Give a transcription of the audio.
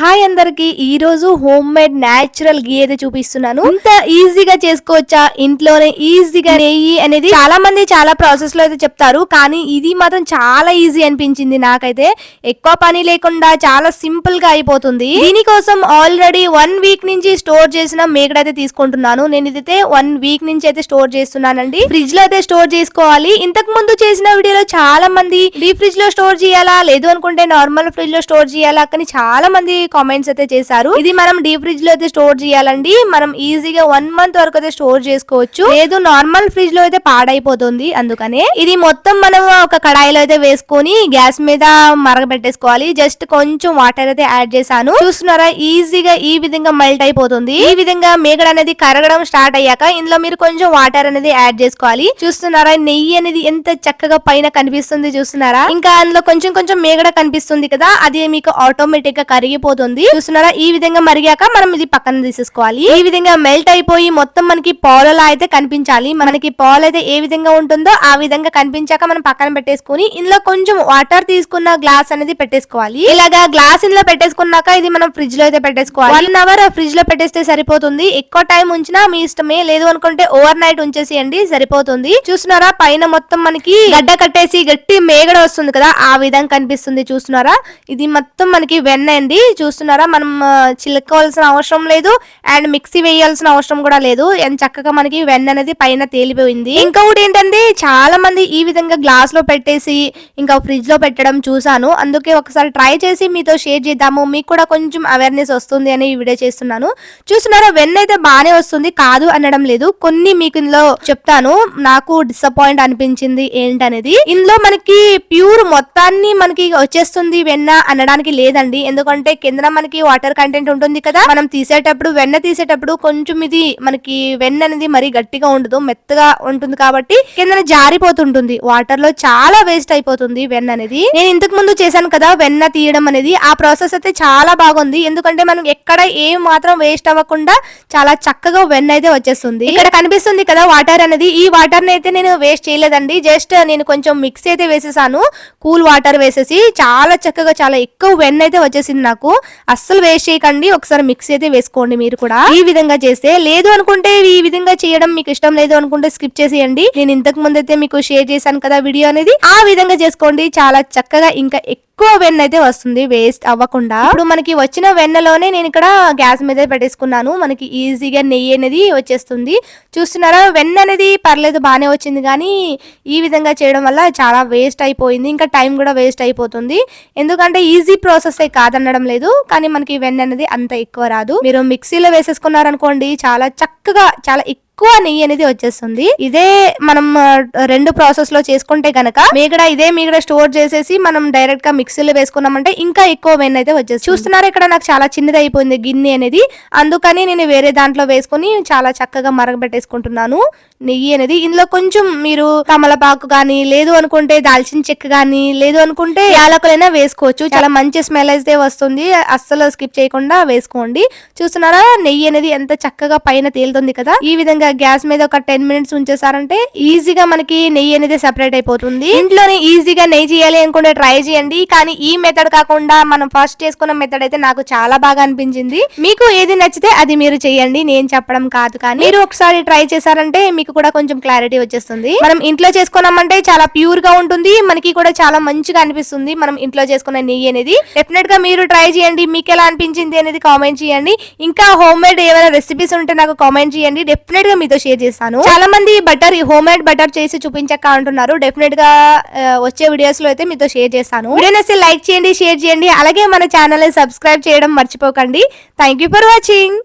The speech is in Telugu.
హాయ్ అందరికి ఈ రోజు హోమ్ మేడ్ న్యాచురల్ గీ అయితే చూపిస్తున్నాను. ఇంత ఈజీగా చేసుకోవచ్చా ఇంట్లోనే ఈజీగా నెయ్యి అనేది చాలా మంది చాలా ప్రాసెస్ లో అయితే చెప్తారు, కానీ ఇది మాత్రం చాలా ఈజీ అనిపించింది నాకైతే. ఎక్కువ పని లేకుండా చాలా సింపుల్ గా అయిపోతుంది. దీనికోసం ఆల్రెడీ 1 వీక్ నుంచి స్టోర్ చేసిన మేకడ అయితే తీసుకుంటున్నాను. నేను ఇదైతే 1 వీక్ నుంచి అయితే స్టోర్ చేస్తున్నానండి. ఫ్రిడ్జ్ లో అయితే స్టోర్ చేసుకోవాలి. ఇంతకు ముందు చేసిన వీడియోలో చాలా మంది డీప్ ఫ్రిడ్జ్ లో స్టోర్ చేయాలా, లేదు అనుకుంటే నార్మల్ ఫ్రిడ్జ్ లో స్టోర్ చేయాలా, కానీ చాలా మంది కామెంట్స్ అయితే చేశారు. ఇది మనం డీప్ ఫ్రిడ్జ్ లో అయితే స్టోర్ చేయాలండి. మనం ఈజీగా 1 మంత్ వరకు అయితే స్టోర్ చేసుకోవచ్చు. లేదు నార్మల్ ఫ్రిడ్జ్ లో అయితే పాడైపోతుంది. అందుకనే ఇది మొత్తం మనం ఒక కడాయిలో అయితే వేసుకొని గ్యాస్ మీద మరగబెట్టేసుకోవాలి. జస్ట్ కొంచెం వాటర్ అయితే యాడ్ చేశాను. చూస్తున్నారా, ఈజీగా ఈ విధంగా మెల్ట్ అయిపోతుంది. ఈ విధంగా మేగడ అనేది కరగడం స్టార్ట్ అయ్యాక ఇందులో మీరు కొంచెం వాటర్ అనేది యాడ్ చేసుకోవాలి. చూస్తున్నారా, నెయ్యి అనేది ఎంత చక్కగా పైన కనిపిస్తుంది చూస్తున్నారా. ఇంకా అందులో కొంచెం కొంచెం మేగడ కనిపిస్తుంది కదా, అది మీకు ఆటోమేటిక్ గా కరిగిపోతుంది. చూస్తున్నారా, ఈ విధంగా మరిగాక మనం ఇది పక్కన తీసేసుకోవాలి. ఈ విధంగా మెల్ట్ అయిపోయి మొత్తం మనకి పాలలా అయితే కనిపించాలి. మనకి పాలు అయితే ఏ విధంగా ఉంటుందో ఆ విధంగా కనిపించాక మనం పక్కన పెట్టేసుకుని ఇందులో కొంచెం వాటర్ తీసుకున్న గ్లాస్ అనేది పెట్టేసుకోవాలి. ఇలాగా గ్లాస్ ఇందులో పెట్టేసుకున్నాక ఇది మనం ఫ్రిడ్జ్ లో అయితే పెట్టేసుకోవాలి. 1 అవర్ ఫ్రిడ్జ్ లో పెట్టేస్తే సరిపోతుంది. ఎక్కువ టైం ఉంచినా మీ ఇష్టమే, లేదు అనుకుంటే ఓవర్ నైట్ ఉంచేసేయండి సరిపోతుంది. చూస్తున్నారా, పైన మొత్తం మనకి గడ్డ కట్టేసి గట్టి మేగడ వస్తుంది కదా, ఆ విధంగా కనిపిస్తుంది. చూస్తున్నారా, ఇది మొత్తం మనకి వెన్న అండి. చూస్తున్నారా, మనం చిలుకోవాల్సిన అవసరం లేదు అండ్ మిక్సీ వేయాల్సిన అవసరం కూడా లేదు. ఎంత చక్కగా మనకి వెన్న అనేది పైన తేలిపోయింది. ఇంకొకటి ఏంటంటే చాలా మంది ఈ విధంగా గ్లాస్ లో పెట్టేసి ఇంకా ఫ్రిడ్జ్ లో పెట్టడం చూసాను. అందుకే ఒకసారి ట్రై చేసి మీతో షేర్ చేద్దాము, మీకు కూడా కొంచెం అవేర్నెస్ వస్తుంది అని ఈ వీడియో చేస్తున్నాను. చూస్తున్నారా, వెన్న అయితే బానే వస్తుంది, కాదు అనడం లేదు. కొన్ని మీకు ఇందులో చెప్తాను, నాకు డిసప్పాయింట్ అనిపించింది ఏంటనేది. ఇందులో మనకి ప్యూర్ మొత్తాన్ని మనకి వచ్చేస్తుంది వెన్న అనడానికి లేదండి. ఎందుకంటే కింద మనకి వాటర్ కంటెంట్ ఉంటుంది కదా, మనం తీసేటప్పుడు వెన్న తీసేటప్పుడు కొంచెం ఇది మనకి వెన్న అనేది మరి గట్టిగా ఉండదు, మెత్తగా ఉంటుంది కాబట్టి కింద జారిపోతుంటుంది. వాటర్ లో చాలా వేస్ట్ అయిపోతుంది వెన్న అనేది. నేను ఇంతకు ముందు చేశాను కదా వెన్న తీయడం అనేది, ఆ ప్రాసెస్ అయితే చాలా బాగుంది. ఎందుకంటే మనం ఎక్కడ ఏం మాత్రం వేస్ట్ అవ్వకుండా చాలా చక్కగా వెన్న అయితే వచ్చేస్తుంది. ఇక్కడ కనిపిస్తుంది కదా వాటర్ అనేది, ఈ వాటర్ ని అయితే నేను వేస్ట్ చేయలేదండి. జస్ట్ నేను కొంచెం మిక్స్ అయితే వేసేసాను, కూల్ వాటర్ వేసేసి చాలా చక్కగా చాలా ఎక్కువ వెన్న అయితే వచ్చేసింది నాకు. అస్సలు వేస్ట్ చేయకండి, ఒకసారి మిక్స్ అయితే వేసుకోండి మీరు కూడా. ఈ విధంగా చేస్తే, లేదు అనుకుంటే ఈ విధంగా చేయడం మీకు ఇష్టం లేదు అనుకుంటే స్కిప్ చేసేయండి. నేను ఇంతకు ముందు అయితే మీకు షేర్ చేశాను కదా వీడియో అనేది, ఆ విధంగా చేసుకోండి. చాలా చక్కగా ఇంకా ఎక్కువ వెన్న అయితే వస్తుంది వేస్ట్ అవ్వకుండా. ఇప్పుడు మనకి వచ్చిన వెన్నలోనే నేను ఇక్కడ గ్యాస్ మీద పెట్టేసుకున్నాను. మనకి ఈజీగా నెయ్యి అనేది వచ్చేస్తుంది. చూస్తున్నారా, వెన్న అనేది పర్లేదు బాగానే వచ్చింది, కానీ ఈ విధంగా చేయడం వల్ల చాలా వేస్ట్ అయిపోయింది. ఇంకా టైం కూడా వేస్ట్ అయిపోతుంది. ఎందుకంటే ఈజీ ప్రాసెస్ కాదనడం లేదు, కానీ మనకి వెన్న అనేది అంత ఎక్కువ రాదు. మీరు మిక్సీలో వేసేసుకున్నారనుకోండి, చాలా చక్కగా చాలా ఎక్కువ నెయ్యి అనేది వచ్చేస్తుంది. ఇదే మనం 2 ప్రాసెస్ లో చేసుకుంటే గనక ఇదే మీగడ స్టోర్ చేసేసి మనం డైరెక్ట్ గా మిక్సీలో వేసుకున్నామంటే ఇంకా ఎక్కువ వెన్న అయితే వచ్చేస్తుంది. చూస్తున్నారా, ఇక్కడ నాకు చాలా చిన్నది అయిపోయింది గిన్నె అనేది, అందుకని నేను వేరే దాంట్లో వేసుకుని చాలా చక్కగా మరగబెట్టేసుకుంటున్నాను నెయ్యి అనేది. ఇందులో కొంచెం మీరు కమలపాకు గానీ, లేదు అనుకుంటే దాల్చిన చెక్క గానీ, లేదు అనుకుంటే యాలకులైనా వేసుకోవచ్చు. చాలా మంచి స్మెల్ అయితే వస్తుంది. అస్సలు స్కిప్ చేయకుండా వేసుకోండి. చూస్తున్నారా, నెయ్యి అనేది ఎంత చక్కగా పైన తేలుతుంది కదా. ఈ విధంగా గ్యాస్ మీద ఒక 10 మినిట్స్ ఉంచేసారంటే ఈజీగా మనకి నెయ్యి అనేది సెపరేట్ అయిపోతుంది. ఇంట్లోనే ఈజీగా నెయ్యి చేయాలి అనుకుంటే ట్రై చేయండి. కానీ ఈ మెథడ్ కాకుండా మనం ఫస్ట్ చేసుకున్న మెథడ్ అయితే నాకు చాలా బాగా అనిపించింది. మీకు ఏది నచ్చితే అది మీరు చేయండి, నేను చెప్పడం కాదు. కానీ మీరు ఒకసారి ట్రై చేశారంటే మీకు కూడా కొంచెం క్లారిటీ వచ్చేస్తుంది. మనం ఇంట్లో చేసుకున్నామంటే చాలా ప్యూర్ గా ఉంటుంది, మనకి కూడా చాలా మంచిగా అనిపిస్తుంది మనం ఇంట్లో చేసుకున్న నెయ్యి అనేది. డెఫినెట్ గా మీరు ట్రై చేయండి, మీకు ఎలా అనిపించింది అనేది కామెంట్ చేయండి. ఇంకా హోమ్ మేడ్ ఏమైనా రెసిపీస్ ఉంటే నాకు కామెంట్ చేయండి, డెఫినెట్ గా మీతో షేర్ చేస్తాను. చాలా మంది హోమ్ మేడ్ బటర్ చేసి చూపించక అంటున్నారు. డెఫినెట్ గా వచ్చే వీడియోస్ లో అయితే మీతో షేర్ చేస్తాను. వీడియో నచ్చితే లైక్ చేయండి, షేర్ చేయండి, అలాగే మన ఛానల్ ని సబ్స్క్రైబ్ చేయడం మర్చిపోకండి. Thank you for watching.